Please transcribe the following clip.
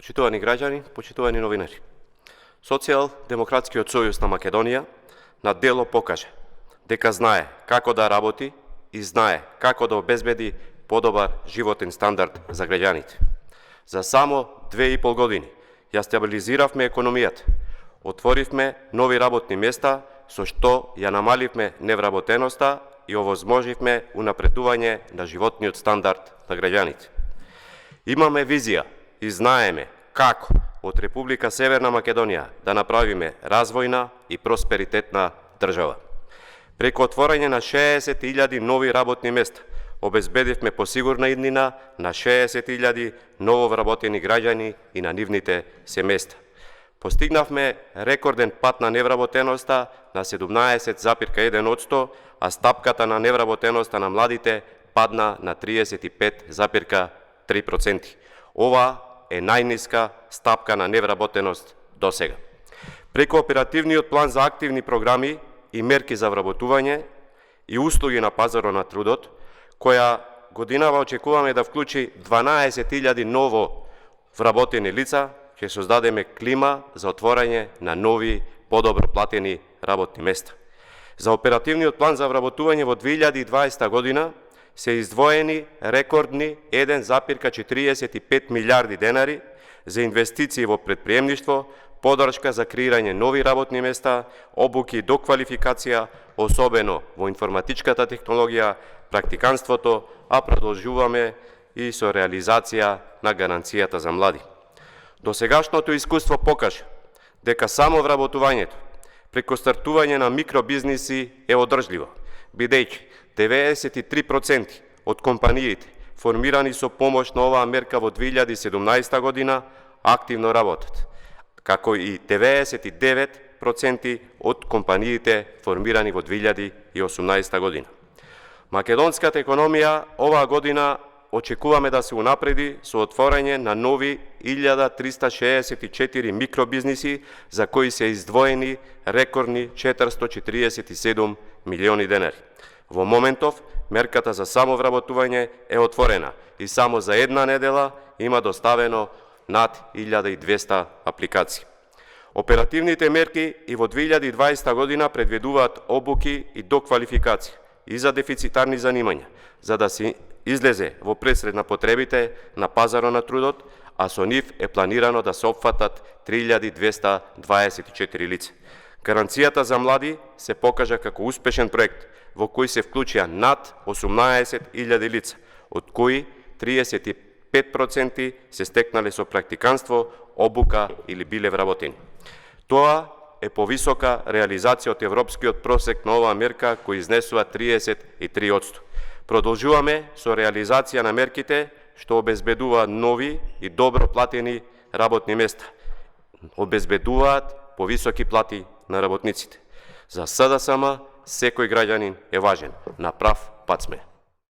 Почитувани граѓани, почитувани новинари. Социјал-демократскиот сојуз на Македонија на дело покаже дека знае како да работи и знае како да обезбеди подобар животен стандард за граѓаните. За само 2,5 години ја стабилизиравме економијата, отворивме нови работни места, со што ја намаливме невработеноста и овозможивме унапредување на животниот стандард на граѓаните. Имаме визија и знаеме како од Република Северна Македонија да направиме развојна и просперитетна држава. Преку отворање на 60.000 нови работни места, обезбедивме посигурна иднина на 60.000 нововработени граѓани и на нивните семејства. Постигнавме рекорден пат на невработеноста на 17,1%, а стапката на невработеноста на младите падна на 35,3%. Ова е најниска стапка на невработеност до сега. Преку оперативниот план за активни програми и мерки за вработување и услуги на пазарот на трудот, која годинава очекуваме да вклучи 12.000 ново вработени лица, ќе создадеме клима за отворање на нови, подобро платени работни места. За оперативниот план за вработување во 2020 година се издвоени рекордни 1,45 милиарди денари за инвестиции во предприемништво, подршка за креирање нови работни места, обуки и доквалификација, особено во информатичката технологија, практиканството, а продолжуваме и со реализација на гаранцијата за млади. Досегашното искуство покажа дека само вработувањето преку стартување на микробизнеси е одржливо, бидејќи 93% од компаниите формирани со помош на оваа мерка во 2017 година активно работат, како и 99% од компаниите формирани во 2018 година. Македонската економија оваа година очекуваме да се унапреди со отворање на нови 1364 микробизнеси за кои се издвоени рекордни 447 милиони денари. Во моментов, мерката за самовработување е отворена и само за една недела има доставено над 1200 апликации. Оперативните мерки и во 2020 година предвидуваат обуки и доквалификација и за дефицитарни занимања, за да се излезе во пресред на потребите на пазарот на трудот, а со нив е планирано да се опфатат 3224 лица. Гаранцијата за млади се покажа како успешен проект, во кој се вклучија над 18.000 лица, од кои 35% се стекнале со практиканство, обука или биле вработени. Тоа е повисока реализација од европскиот просек на оваа мерка, кој изнесува 33%. Продолжуваме со реализација на мерките, што обезбедуваат нови и добро платени работни места. Обезбедуваат повисоки плати на работниците. За СДСМ секој граѓанин е важен. На прав пат сме.